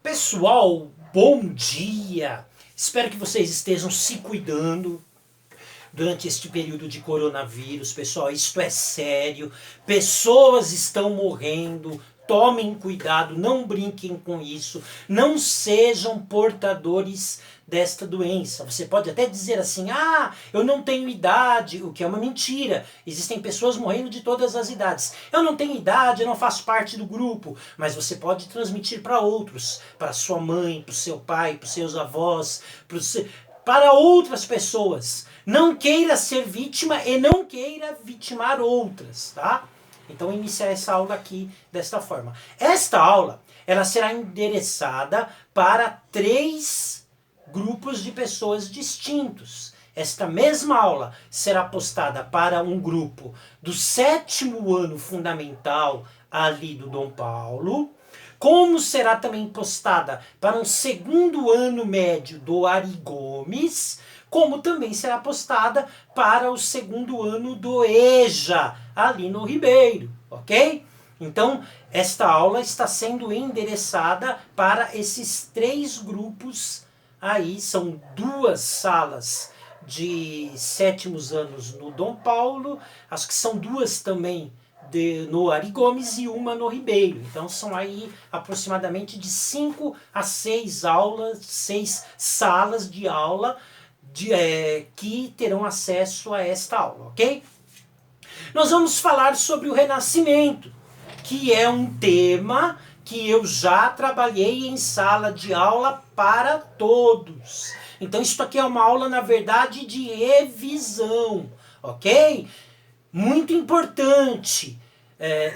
Pessoal, bom dia! Espero que vocês estejam se cuidando durante este período de coronavírus. Pessoal, isto é sério. Pessoas estão morrendo. Tomem cuidado, não brinquem com isso. Não sejam portadores desta doença. Você pode até dizer assim: ah, eu não tenho idade, o que é uma mentira. Existem pessoas morrendo de todas as idades. Eu não tenho idade, eu não faço parte do grupo. Mas você pode transmitir para outros, para sua mãe, para o seu pai, para os seus avós, para outras pessoas. Não queira ser vítima e não queira vitimar outras, tá? Então, iniciar essa aula aqui desta forma. Esta aula, ela será endereçada para 3 grupos de pessoas distintos. Esta mesma aula será postada para um grupo do 7º ano fundamental ali do Dom Paulo, como será também postada para um 2º ano médio do Ari Gomes, como também será postada para o 2º ano do EJA, ali no Ribeiro, ok? Então, esta aula está sendo endereçada para esses 3 grupos aí, são 2 salas de 7º anos no Dom Paulo, acho que são 2 também no Ari Gomes e uma no Ribeiro. Então são aí aproximadamente de 5 a 6 aulas, 6 salas de aula que terão acesso a esta aula, ok? Nós vamos falar sobre o Renascimento, que é um tema que eu já trabalhei em sala de aula para todos. Então isso aqui é uma aula, na verdade, de revisão, ok? Muito importante.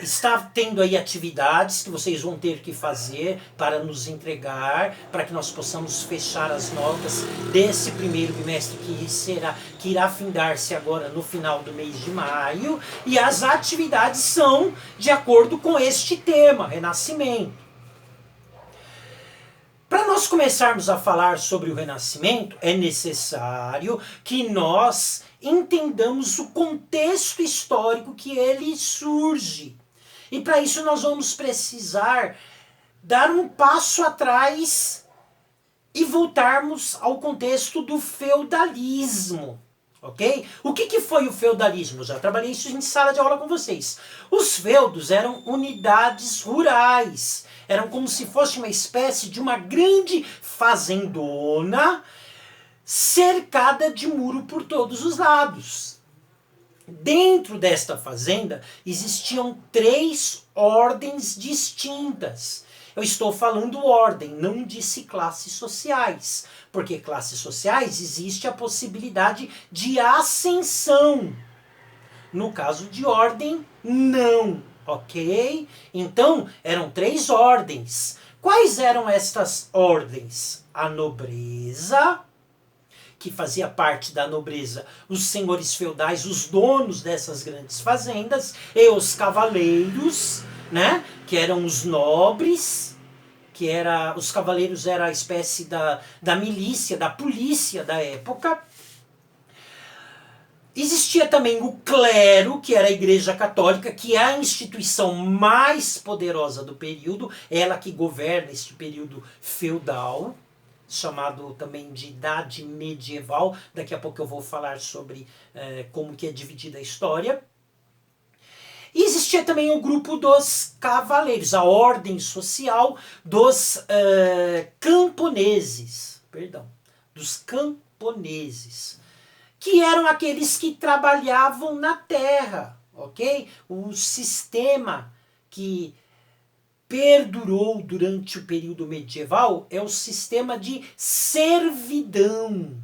Está tendo aí atividades que vocês vão ter que fazer para nos entregar, para que nós possamos fechar as notas desse primeiro bimestre que irá findar-se agora no final do mês de maio. E as atividades são de acordo com este tema, Renascimento. Para nós começarmos a falar sobre o Renascimento, é necessário que nós entendamos o contexto histórico que ele surge. E para isso nós vamos precisar dar um passo atrás e voltarmos ao contexto do feudalismo. Ok? O que foi o feudalismo? Eu já trabalhei isso em sala de aula com vocês. Os feudos eram unidades rurais. Eram como se fosse uma espécie de uma grande fazendona cercada de muro por todos os lados. Dentro desta fazenda existiam 3 ordens distintas. Eu estou falando ordem, não disse classes sociais, porque classes sociais existe a possibilidade de ascensão. No caso de ordem, não, ok? Então, eram 3 ordens. Quais eram estas ordens? A nobreza, que fazia parte da nobreza, os senhores feudais, os donos dessas grandes fazendas, e os cavaleiros, né, que eram os nobres, os cavaleiros era a espécie da milícia, da polícia da época. Existia também o clero, que era a Igreja Católica, que é a instituição mais poderosa do período, ela que governa este período feudal, chamado também de Idade Medieval. Daqui a pouco eu vou falar sobre como que é dividida a história. E existia também o grupo dos cavaleiros, a ordem social dos camponeses, que eram aqueles que trabalhavam na terra, ok? O sistema que perdurou durante o período medieval é o sistema de servidão.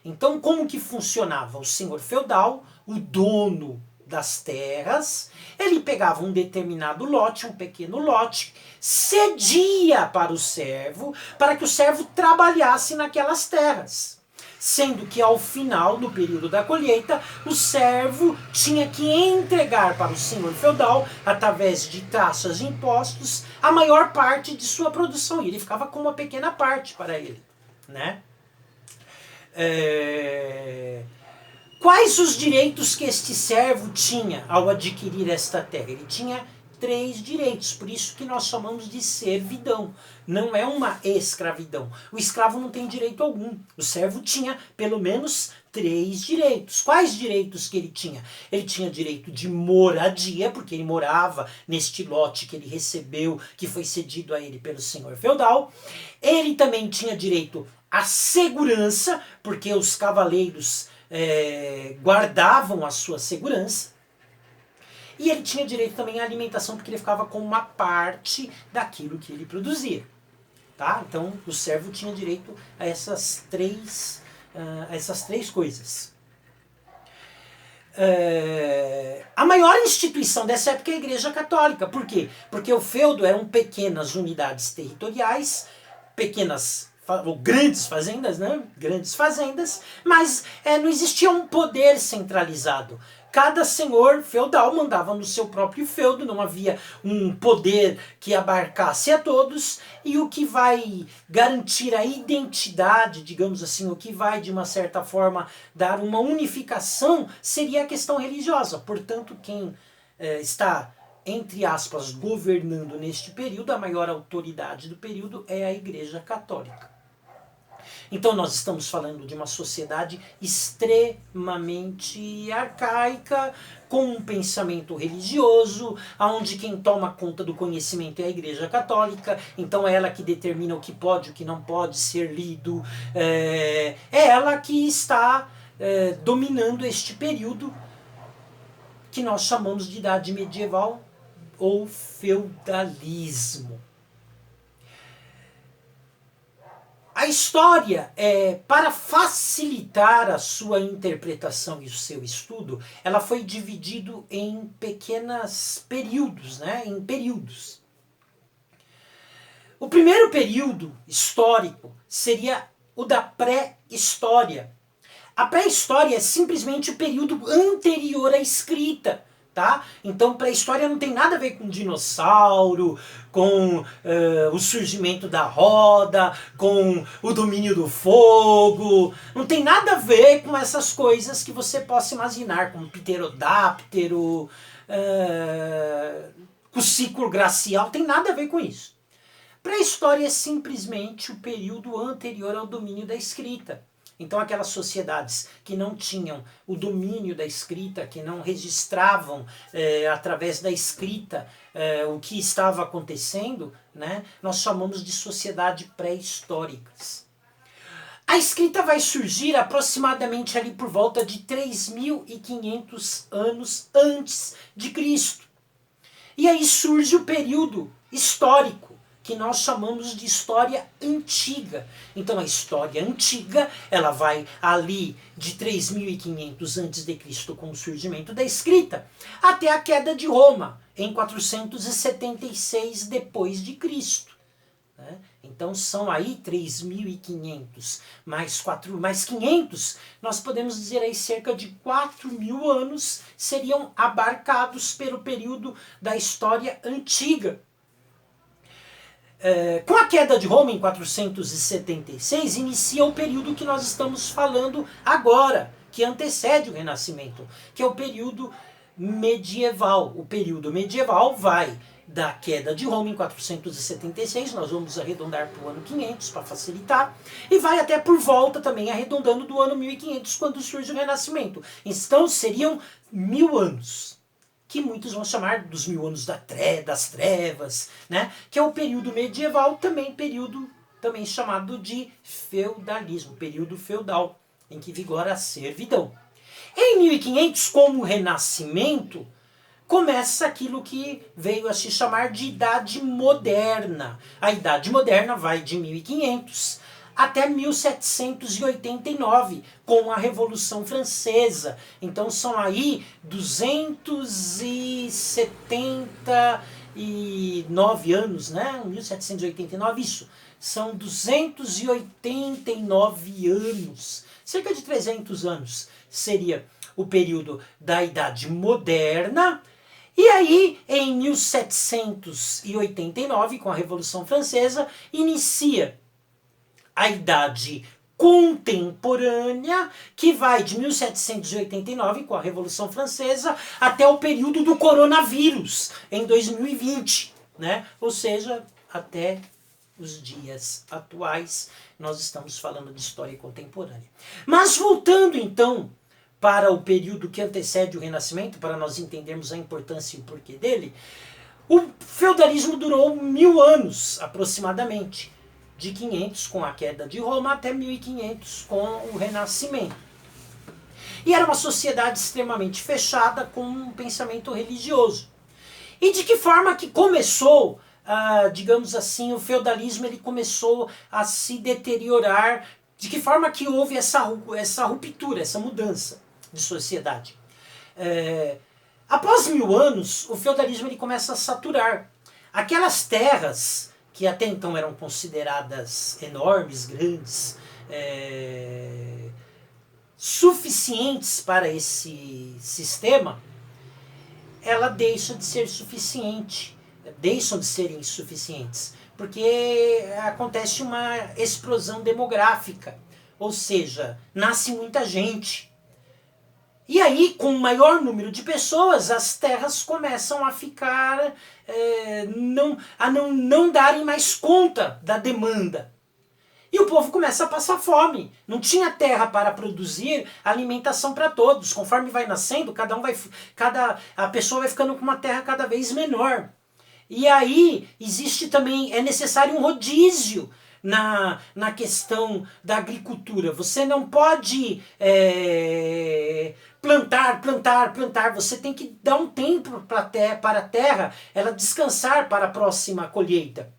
Então, como que funcionava? O senhor feudal, o dono das terras, ele pegava um determinado lote, um pequeno lote, cedia para o servo, para que o servo trabalhasse naquelas terras. Sendo que ao final, no período da colheita, o servo tinha que entregar para o senhor feudal, através de taxas e impostos, a maior parte de sua produção. E ele ficava com uma pequena parte para ele, né? Quais os direitos que este servo tinha ao adquirir esta terra? Ele tinha 3 direitos, por isso que nós chamamos de servidão. Não é uma escravidão. O escravo não tem direito algum. O servo tinha pelo menos 3 direitos. Quais direitos que ele tinha? Ele tinha direito de moradia, porque ele morava neste lote que ele recebeu, que foi cedido a ele pelo senhor feudal. Ele também tinha direito à segurança, porque os cavaleiros guardavam a sua segurança. E ele tinha direito também à alimentação, porque ele ficava com uma parte daquilo que ele produzia. Tá? Então, o servo tinha direito a essas três coisas. A maior instituição dessa época é a Igreja Católica. Por quê? Porque o feudo eram pequenas unidades territoriais, pequenas ou grandes fazendas, né? Grandes fazendas, mas não existia um poder centralizado. Cada senhor feudal mandava no seu próprio feudo, não havia um poder que abarcasse a todos, e o que vai garantir a identidade, digamos assim, o que vai de uma certa forma dar uma unificação seria a questão religiosa. Portanto, quem está, entre aspas, governando neste período, a maior autoridade do período é a Igreja Católica. Então nós estamos falando de uma sociedade extremamente arcaica, com um pensamento religioso, onde quem toma conta do conhecimento é a Igreja Católica, então é ela que determina o que pode e o que não pode ser lido, é ela que está dominando este período que nós chamamos de Idade Medieval ou feudalismo. A história, para facilitar a sua interpretação e o seu estudo, ela foi dividida em pequenos períodos, né? Em períodos. O primeiro período histórico seria o da pré-história. A pré-história é simplesmente o período anterior à escrita. Tá? Então, pré-história não tem nada a ver com dinossauro, com o surgimento da roda, com o domínio do fogo. Não tem nada a ver com essas coisas que você possa imaginar, como pterodáptero, com ciclo glacial. Tem nada a ver com isso. Pré-história é simplesmente o período anterior ao domínio da escrita. Então aquelas sociedades que não tinham o domínio da escrita, que não registravam através da escrita o que estava acontecendo, né, nós chamamos de sociedade pré-históricas. A escrita vai surgir aproximadamente ali por volta de 3.500 anos antes de Cristo. E aí surge o período histórico, que nós chamamos de história antiga. Então a história antiga, ela vai ali de 3.500 a.C., com o surgimento da escrita, até a queda de Roma, em 476 depois de Cristo. Né? Então são aí 3.500 mais 500, nós podemos dizer aí cerca de 4.000 anos seriam abarcados pelo período da história antiga. Com a queda de Roma em 476, inicia o período que nós estamos falando agora, que antecede o Renascimento, que é o período medieval. O período medieval vai da queda de Roma em 476, nós vamos arredondar para o ano 500 para facilitar, e vai até por volta também arredondando do ano 1500, quando surge o Renascimento. Então seriam 1000 anos. Que muitos vão chamar dos 1000 anos das trevas, né? Que é o período medieval, período chamado de feudalismo, período feudal, em que vigora a servidão. Em 1500, com o Renascimento, começa aquilo que veio a se chamar de Idade Moderna. A Idade Moderna vai de 1500 até 1789, com a Revolução Francesa. Então são aí 279 anos, né? 1789, isso. São 289 anos. Cerca de 300 anos seria o período da Idade Moderna. E aí, em 1789, com a Revolução Francesa, inicia a Idade contemporânea que vai de 1789, com a Revolução Francesa, até o período do coronavírus, em 2020, né? Ou seja, até os dias atuais, nós estamos falando de história contemporânea. Mas voltando então para o período que antecede o Renascimento, para nós entendermos a importância e o porquê dele, o feudalismo durou 1000 anos, aproximadamente, de 500 com a queda de Roma até 1500 com o Renascimento. E era uma sociedade extremamente fechada com um pensamento religioso. E de que forma que começou, digamos assim, o feudalismo ele começou a se deteriorar, de que forma que houve essa ruptura, essa mudança de sociedade. Após 1000 anos, o feudalismo ele começa a saturar. Aquelas terras que até então eram consideradas enormes, grandes, suficientes para esse sistema, ela deixa de ser suficiente, deixam de serem suficientes, porque acontece uma explosão demográfica, ou seja, nasce muita gente. E aí, com o maior número de pessoas, as terras começam a ficar, não darem mais conta da demanda. E o povo começa a passar fome. Não tinha terra para produzir alimentação para todos. Conforme vai nascendo, a pessoa vai ficando com uma terra cada vez menor. E aí existe também, é necessário um rodízio na questão da agricultura. Você não pode plantar. Você tem que dar um tempo para a terra ela descansar para a próxima colheita.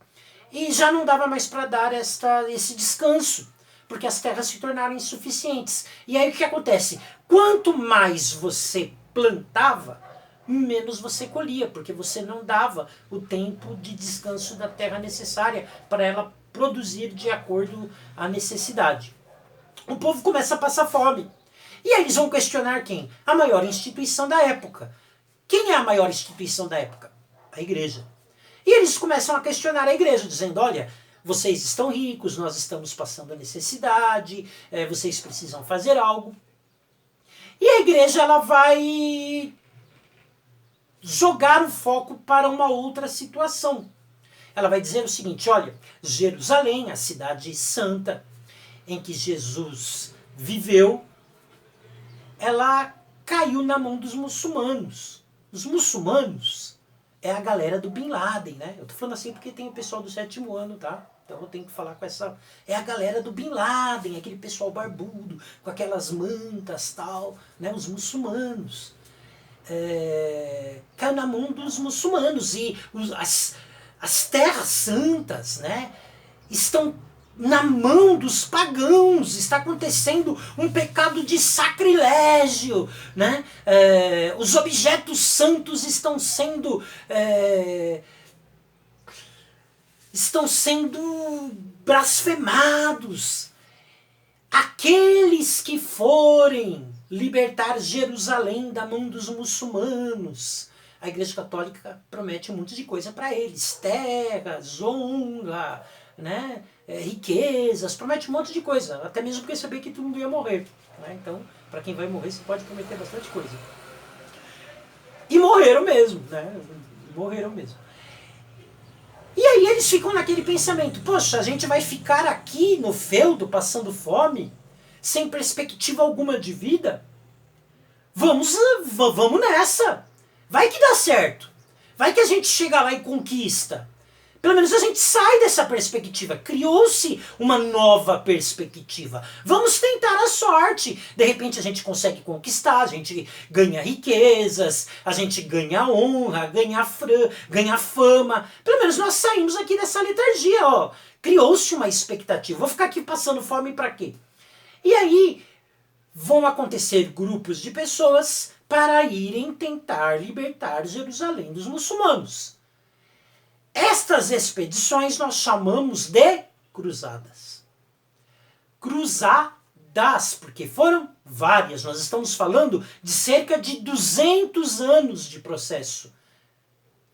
E já não dava mais para dar esse descanso, porque as terras se tornaram insuficientes. E aí o que acontece? Quanto mais você plantava, menos você colhia, porque você não dava o tempo de descanso da terra necessária para ela produzir de acordo à necessidade. O povo começa a passar fome. E aí eles vão questionar quem? A maior instituição da época. Quem é a maior instituição da época? A igreja. E eles começam a questionar a igreja, dizendo, olha, vocês estão ricos, nós estamos passando a necessidade, vocês precisam fazer algo. E a igreja ela vai jogar o foco para uma outra situação. Ela vai dizer o seguinte, olha, Jerusalém, a cidade santa em que Jesus viveu, ela caiu na mão dos muçulmanos. Os muçulmanos é a galera do Bin Laden, né? Eu tô falando assim porque tem o pessoal do 7º ano, tá? Então eu tenho que falar com essa... É a galera do Bin Laden, aquele pessoal barbudo, com aquelas mantas tal, né? Os muçulmanos. Caiu na mão dos muçulmanos e as terras santas, né? Estão na mão dos pagãos, está acontecendo um pecado de sacrilégio, né? Os objetos santos estão sendo blasfemados. Aqueles que forem libertar Jerusalém da mão dos muçulmanos, a Igreja Católica promete um monte de coisa para eles, terras, honra, né? Riquezas, promete um monte de coisa, até mesmo porque sabia que todo mundo ia morrer, né? Então, para quem vai morrer, você pode prometer bastante coisa. E morreram mesmo, né? Morreram mesmo. E aí eles ficam naquele pensamento, poxa, a gente vai ficar aqui no feudo, passando fome, sem perspectiva alguma de vida? Vamos nessa! Vai que dá certo! Vai que a gente chega lá e conquista! Pelo menos a gente sai dessa perspectiva. Criou-se uma nova perspectiva. Vamos tentar a sorte. De repente a gente consegue conquistar, a gente ganha riquezas, a gente ganha honra, ganha fama. Pelo menos nós saímos aqui dessa letargia. Ó. Criou-se uma expectativa. Vou ficar aqui passando fome para quê? E aí vão acontecer grupos de pessoas para irem tentar libertar Jerusalém dos muçulmanos. Estas expedições nós chamamos de cruzadas. Cruzadas, porque foram várias. Nós estamos falando de cerca de 200 anos de processo.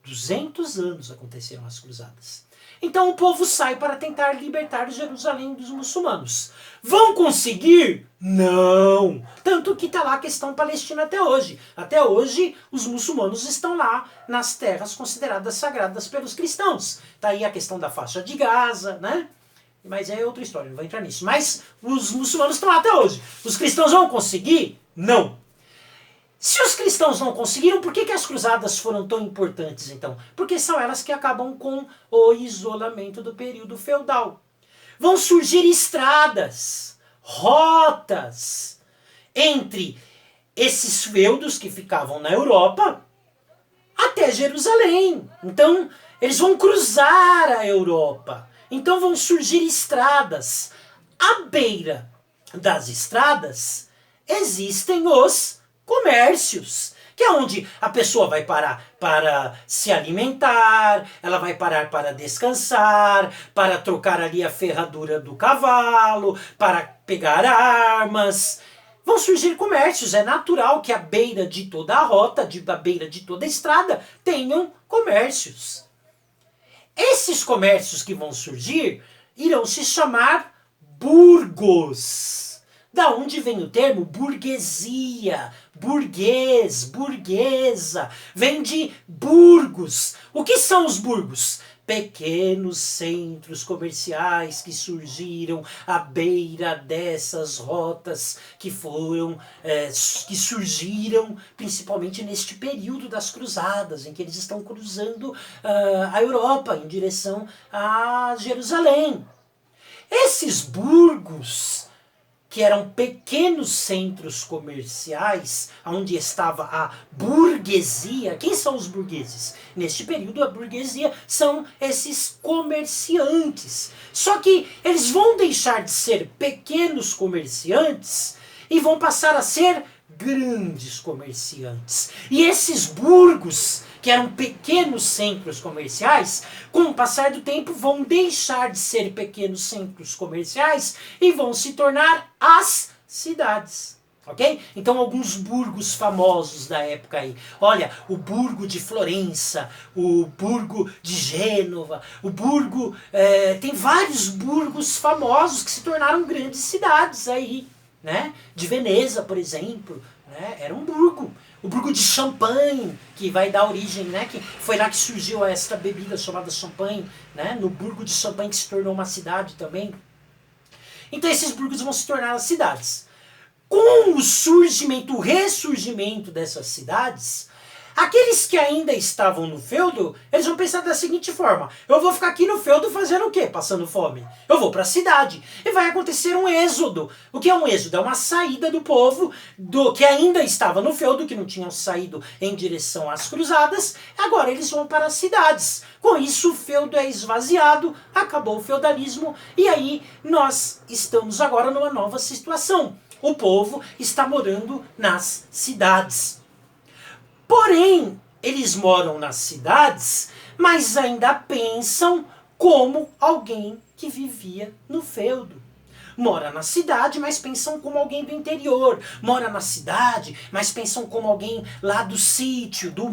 200 anos aconteceram as cruzadas. Então o povo sai para tentar libertar Jerusalém dos muçulmanos. Vão conseguir? Não! Tanto que está lá a questão palestina até hoje. Até hoje, os muçulmanos estão lá nas terras consideradas sagradas pelos cristãos. Está aí a questão da faixa de Gaza, né? Mas é outra história, não vou entrar nisso. Mas os muçulmanos estão lá até hoje. Os cristãos vão conseguir? Não! Se os cristãos não conseguiram, por que as cruzadas foram tão importantes então? Porque são elas que acabam com o isolamento do período feudal. Vão surgir estradas, rotas entre esses feudos que ficavam na Europa até Jerusalém. Então, eles vão cruzar a Europa. Então vão surgir estradas. À beira das estradas existem os comércios, que é onde a pessoa vai parar para se alimentar, ela vai parar para descansar, para trocar ali a ferradura do cavalo, para pegar armas. Vão surgir comércios, é natural que à beira de toda a rota, à beira de toda a estrada, tenham comércios. Esses comércios que vão surgir irão se chamar burgos. Da onde vem o termo burguesia, burguês, burguesa, vem de burgos. O que são os burgos? Pequenos centros comerciais que surgiram à beira dessas rotas que que surgiram principalmente neste período das cruzadas, em que eles estão cruzando a Europa em direção a Jerusalém. Esses burgos, que eram pequenos centros comerciais, onde estava a burguesia. Quem são os burgueses? Neste período, a burguesia são esses comerciantes. Só que eles vão deixar de ser pequenos comerciantes e vão passar a ser grandes comerciantes. E esses burgos, que eram pequenos centros comerciais, com o passar do tempo vão deixar de ser pequenos centros comerciais e vão se tornar as cidades. Ok? Então alguns burgos famosos da época aí. Olha, o burgo de Florença, o burgo de Gênova, o burgo... tem vários burgos famosos que se tornaram grandes cidades aí. Né? De Veneza, por exemplo, né? Era um burgo. O burgo de Champagne, que vai dar origem, né? Que foi lá que surgiu esta bebida chamada champanhe, né? No burgo de Champagne que se tornou uma cidade também. Então esses burgos vão se tornar as cidades. Com o ressurgimento dessas cidades, aqueles que ainda estavam no feudo, eles vão pensar da seguinte forma: eu vou ficar aqui no feudo fazendo o quê? Passando fome. Eu vou para a cidade. E vai acontecer um êxodo. O que é um êxodo? É uma saída do povo que ainda estava no feudo, que não tinham saído em direção às cruzadas. Agora eles vão para as cidades. Com isso o feudo é esvaziado, acabou o feudalismo, e aí nós estamos agora numa nova situação. O povo está morando nas cidades. Porém, eles moram nas cidades, mas ainda pensam como alguém que vivia no feudo. Mora na cidade, mas pensam como alguém do interior. Mora na cidade, mas pensam como alguém lá do sítio, do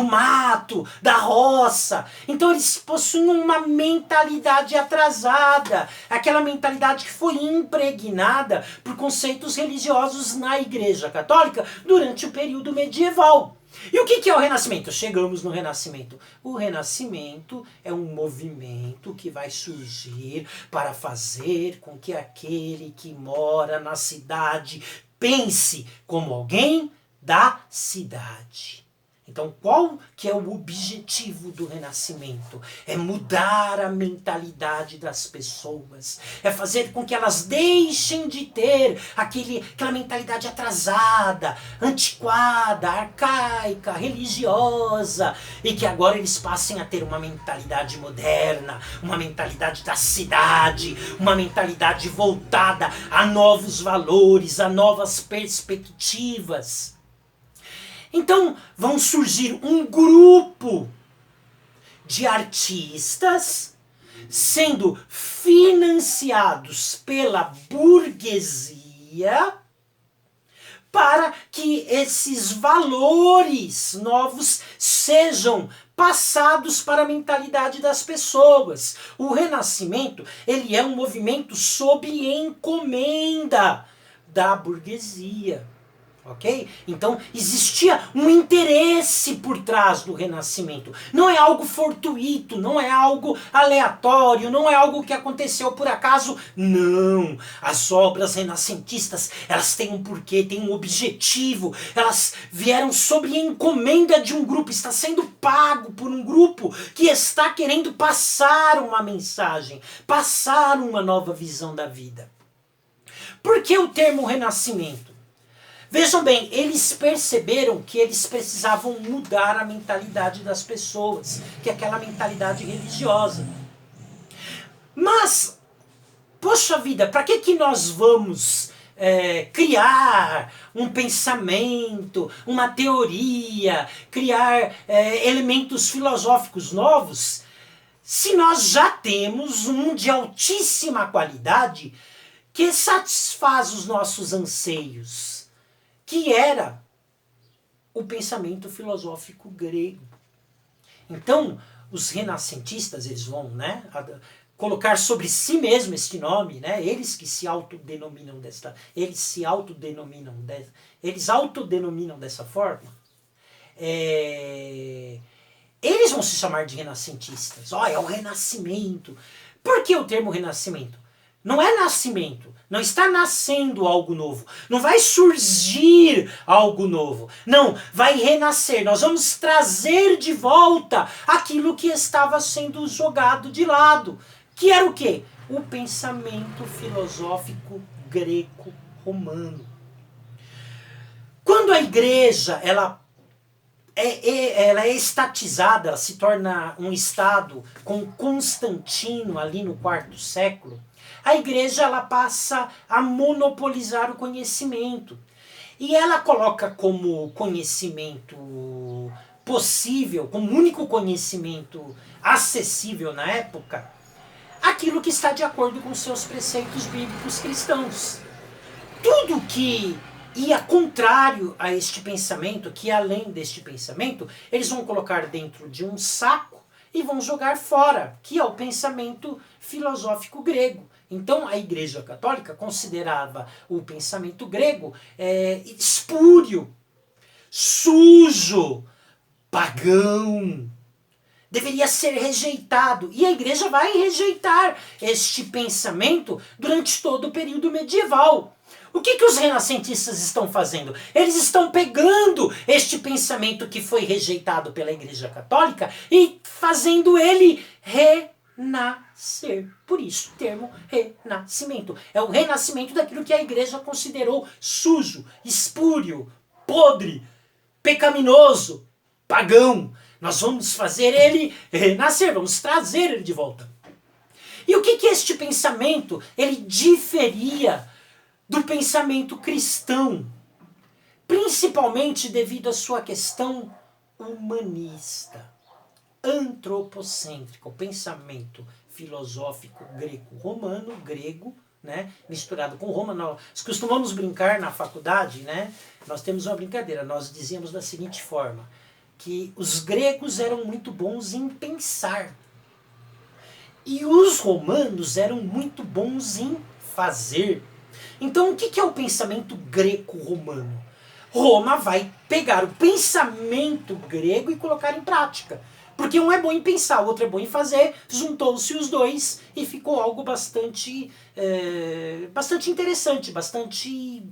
mato, da roça. Então eles possuem uma mentalidade atrasada. Aquela mentalidade que foi impregnada por conceitos religiosos na Igreja Católica durante o período medieval. E o que é o Renascimento? Chegamos no Renascimento. O Renascimento é um movimento que vai surgir para fazer com que aquele que mora na cidade pense como alguém da cidade. Então, qual que é o objetivo do Renascimento? É mudar a mentalidade das pessoas. É fazer com que elas deixem de ter aquela mentalidade atrasada, antiquada, arcaica, religiosa, e que agora eles passem a ter uma mentalidade moderna, uma mentalidade da cidade, uma mentalidade voltada a novos valores, a novas perspectivas. Então vão surgir um grupo de artistas sendo financiados pela burguesia para que esses valores novos sejam passados para a mentalidade das pessoas. O Renascimento, ele é um movimento sob encomenda da burguesia. Ok? Então existia um interesse por trás do Renascimento. Não é algo fortuito, não é algo aleatório, não é algo que aconteceu por acaso. Não. As obras renascentistas, elas têm um porquê, têm um objetivo. Elas vieram sob encomenda de um grupo, está sendo pago por um grupo que está querendo passar uma mensagem, passar uma nova visão da vida. Por que o termo Renascimento? Vejam bem, eles perceberam que eles precisavam mudar a mentalidade das pessoas, que é aquela mentalidade religiosa. Mas, poxa vida, para que nós vamos criar um pensamento, uma teoria, criar elementos filosóficos novos, se nós já temos um de altíssima qualidade que satisfaz os nossos anseios? Que era o pensamento filosófico grego. Então, os renascentistas, eles vão colocar sobre si mesmo este nome, eles que se autodenominam eles autodenominam dessa forma, eles vão se chamar de renascentistas. É o renascimento. Por que o termo renascimento? Não é nascimento, não está nascendo algo novo, não vai surgir algo novo, não, vai renascer, nós vamos trazer de volta aquilo que estava sendo jogado de lado, que era o quê? O pensamento filosófico greco-romano. Quando a igreja ela é estatizada, ela se torna um estado com Constantino ali no quarto século, a igreja ela passa a monopolizar o conhecimento. E ela coloca como conhecimento possível, como único conhecimento acessível na época, aquilo que está de acordo com seus preceitos bíblicos cristãos. Tudo que ia contrário a este pensamento, que além deste pensamento, eles vão colocar dentro de um saco e vão jogar fora, que é o pensamento filosófico grego. Então a Igreja Católica considerava o pensamento grego espúrio, sujo, pagão. Deveria ser rejeitado. E a Igreja vai rejeitar este pensamento durante todo o período medieval. O que os renascentistas estão fazendo? Eles estão pegando este pensamento que foi rejeitado pela Igreja Católica e fazendo ele renascer. Por isso, o termo renascimento. É o renascimento daquilo que a Igreja considerou sujo, espúrio, podre, pecaminoso, pagão. Nós vamos fazer ele renascer, vamos trazer ele de volta. E o que este pensamento ele diferia do pensamento cristão? Principalmente devido à sua questão humanista, antropocêntrica, o pensamento filosófico greco-romano, grego, misturado com Roma. Nós costumamos brincar na faculdade, nós temos uma brincadeira, nós dizíamos da seguinte forma, que os gregos eram muito bons em pensar e os romanos eram muito bons em fazer. Então o que é o pensamento greco-romano? Roma vai pegar o pensamento grego e colocar em prática. Porque um é bom em pensar, o outro é bom em fazer, juntou-se os dois e ficou algo bastante interessante, bastante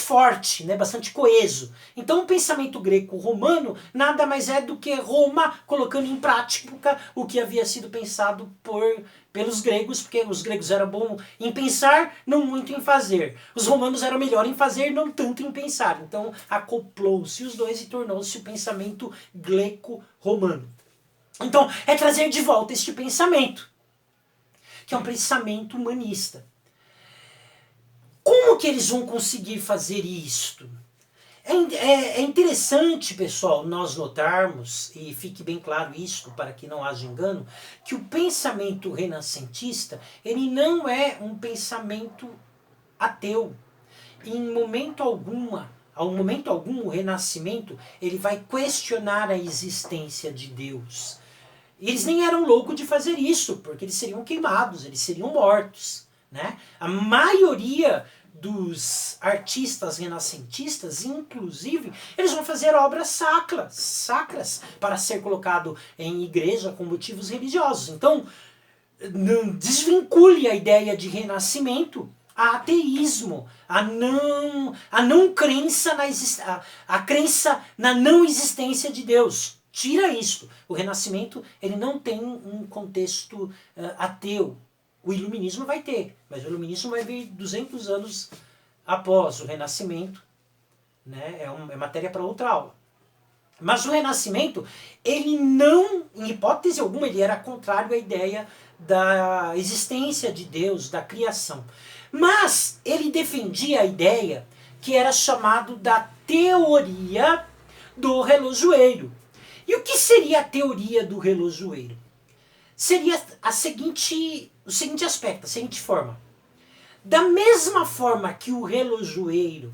forte, bastante coeso. Então o pensamento greco-romano nada mais é do que Roma colocando em prática o que havia sido pensado pelos gregos, porque os gregos eram bons em pensar, não muito em fazer. Os romanos eram melhor em fazer, não tanto em pensar. Então acoplou-se os dois e tornou-se o pensamento greco-romano. Então é trazer de volta este pensamento, que é um pensamento humanista. Como que eles vão conseguir fazer isto? É interessante, pessoal, nós notarmos, e fique bem claro isto para que não haja engano, que o pensamento renascentista, ele não é um pensamento ateu. Em momento ao momento algum, o renascimento, ele vai questionar a existência de Deus. E eles nem eram loucos de fazer isso, porque eles seriam queimados, eles seriam mortos, né? A maioria dos artistas renascentistas, inclusive, eles vão fazer obras sacras para ser colocado em igreja com motivos religiosos. Então, não desvincule a ideia de renascimento a ateísmo, a não crença a crença na não existência de Deus. Tira isso. O renascimento ele não tem um contexto ateu. O iluminismo vai ter, mas o iluminismo vai vir 200 anos após o renascimento, né? É matéria para outra aula. Mas o renascimento, ele não, em hipótese alguma, ele era contrário à ideia da existência de Deus, da criação. Mas ele defendia a ideia que era chamado da teoria do relojoeiro. E o que seria a teoria do relojoeiro? Seria o seguinte aspecto, a seguinte forma. Da mesma forma que o relojoeiro,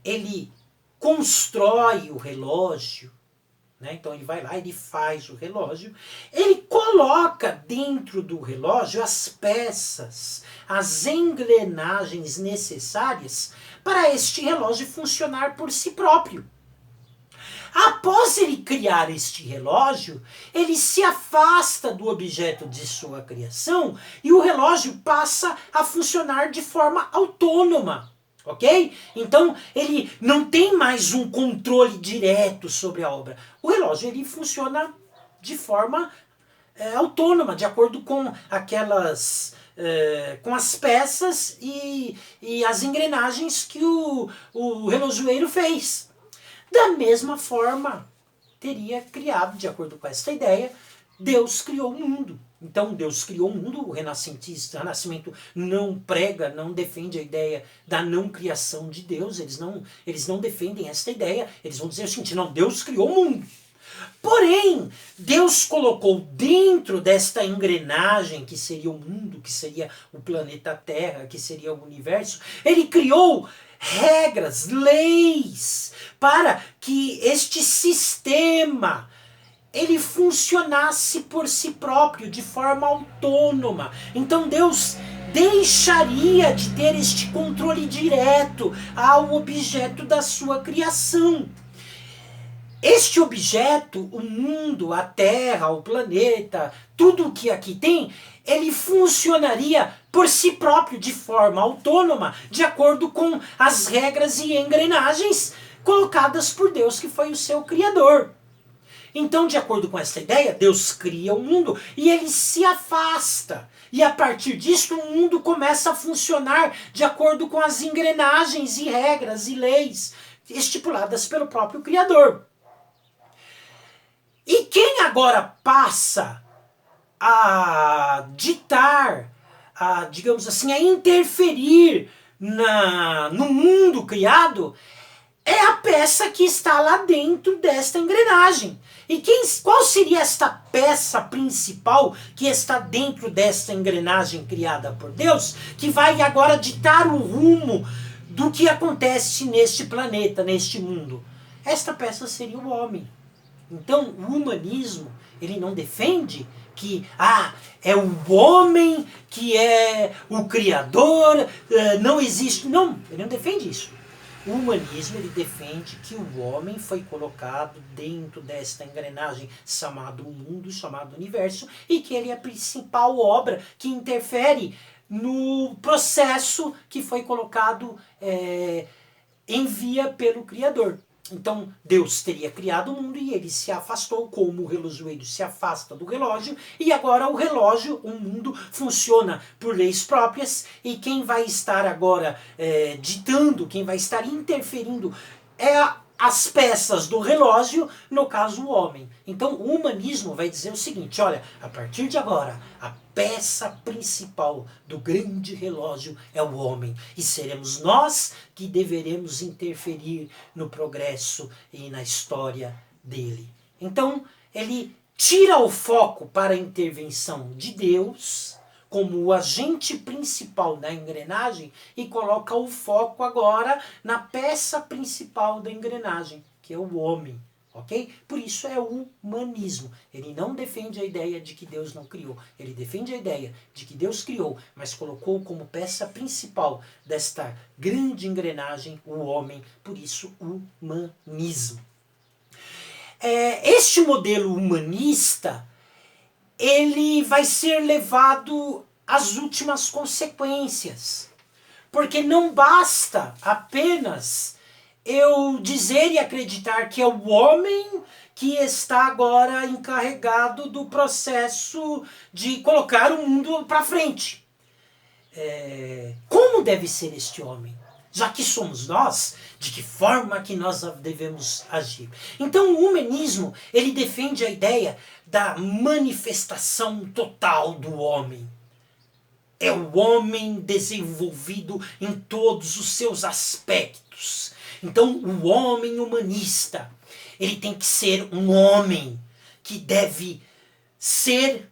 ele constrói o relógio, né? Então ele vai lá, ele faz o relógio, ele coloca dentro do relógio as peças, as engrenagens necessárias para este relógio funcionar por si próprio. Após ele criar este relógio, ele se afasta do objeto de sua criação e o relógio passa a funcionar de forma autônoma. Ok? Então ele não tem mais um controle direto sobre a obra. O relógio ele funciona de forma autônoma, de acordo com aquelas com as peças e as engrenagens que o relojoeiro fez. Da mesma forma, teria criado, de acordo com esta ideia, Deus criou o mundo. Então Deus criou o mundo, o renascimento não prega, não defende a ideia da não criação de Deus, eles não defendem esta ideia, eles vão dizer o seguinte, não, Deus criou o mundo. Porém, Deus colocou dentro desta engrenagem, que seria o mundo, que seria o planeta Terra, que seria o universo, ele criou regras, leis, para que este sistema ele funcionasse por si próprio, de forma autônoma. Então Deus deixaria de ter este controle direto ao objeto da sua criação. Este objeto, o mundo, a Terra, o planeta, tudo o que aqui tem, ele funcionaria por si próprio, de forma autônoma, de acordo com as regras e engrenagens colocadas por Deus, que foi o seu Criador. Então, de acordo com essa ideia, Deus cria o mundo e ele se afasta. E a partir disso, o mundo começa a funcionar de acordo com as engrenagens e regras e leis estipuladas pelo próprio Criador. E quem agora passa a ditar, digamos assim, a interferir no mundo criado, é a peça que está lá dentro desta engrenagem. E qual seria esta peça principal que está dentro desta engrenagem criada por Deus, que vai agora ditar o rumo do que acontece neste planeta, neste mundo? Esta peça seria o homem. Então, o humanismo, ele não defende que é o homem que é o criador, não existe. Não, ele não defende isso. O humanismo ele defende que o homem foi colocado dentro desta engrenagem chamado mundo, chamado universo, e que ele é a principal obra que interfere no processo que foi colocado em via pelo Criador. Então Deus teria criado o mundo e ele se afastou, como o relojoeiro se afasta do relógio, e agora o relógio, o mundo, funciona por leis próprias, e quem vai estar agora ditando, quem vai estar interferindo as peças do relógio, no caso o homem. Então o humanismo vai dizer o seguinte, olha, a partir de agora, a peça principal do grande relógio é o homem, e seremos nós que deveremos interferir no progresso e na história dele. Então ele tira o foco para a intervenção de Deus, como o agente principal da engrenagem e coloca o foco agora na peça principal da engrenagem, que é o homem. Ok? Por isso é o humanismo. Ele não defende a ideia de que Deus não criou. Ele defende a ideia de que Deus criou, mas colocou como peça principal desta grande engrenagem o homem. Por isso, humanismo. Este modelo humanista, ele vai ser levado às últimas consequências. Porque não basta apenas eu dizer e acreditar que é o homem que está agora encarregado do processo de colocar o mundo para frente. Como deve ser este homem? Já que somos nós, de que forma que nós devemos agir? Então o humanismo, ele defende a ideia da manifestação total do homem. É o homem desenvolvido em todos os seus aspectos. Então, o homem humanista, ele tem que ser um homem que deve ser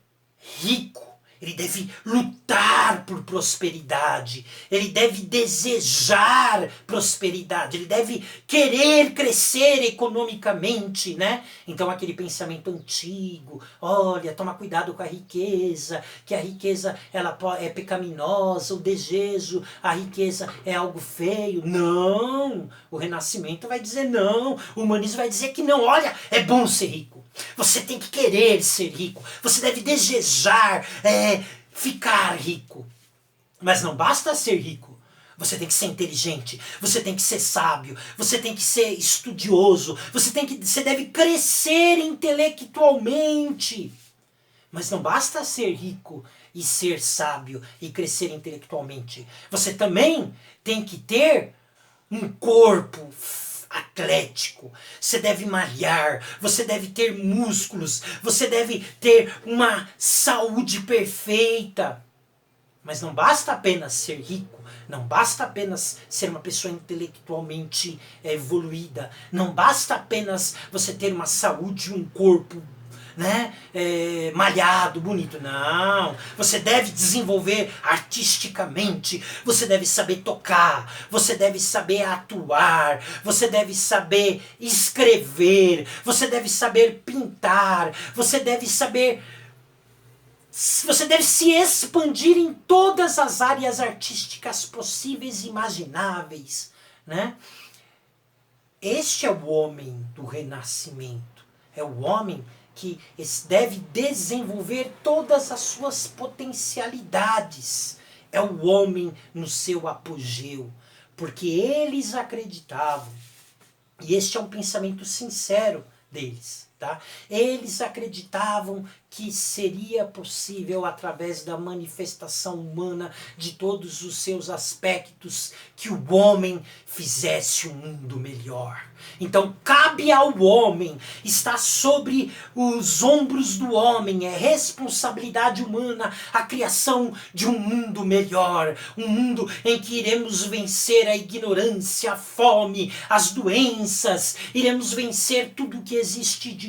rico. Ele deve lutar por prosperidade. Ele deve desejar prosperidade. Ele deve querer crescer economicamente, né? Então aquele pensamento antigo, olha, toma cuidado com a riqueza, que a riqueza ela é pecaminosa, o desejo, a riqueza é algo feio. Não! O Renascimento vai dizer não. O humanismo vai dizer que não. Olha, é bom ser rico. Você tem que querer ser rico. Você deve desejar ficar rico. Mas não basta ser rico. Você tem que ser inteligente. Você tem que ser sábio. Você tem que ser estudioso. Você deve crescer intelectualmente. Mas não basta ser rico e ser sábio e crescer intelectualmente. Você também tem que ter um corpo atlético, você deve malhar, você deve ter músculos, você deve ter uma saúde perfeita. Mas não basta apenas ser rico, não basta apenas ser uma pessoa intelectualmente evoluída, não basta apenas você ter uma saúde, um corpo malhado, bonito. Não, você deve desenvolver artisticamente, você deve saber tocar, você deve saber atuar, você deve saber escrever, você deve saber pintar, você deve se expandir em todas as áreas artísticas possíveis e imagináveis, né? Este é o homem do Renascimento, é o homem que deve desenvolver todas as suas potencialidades. É o homem no seu apogeu, porque eles acreditavam, e este é um pensamento sincero deles, tá? Eles acreditavam que seria possível, através da manifestação humana de todos os seus aspectos, que o homem fizesse um mundo melhor. Então cabe ao homem, está sobre os ombros do homem, é responsabilidade humana a criação de um mundo melhor, um mundo em que iremos vencer a ignorância, a fome, as doenças, iremos vencer tudo que existe de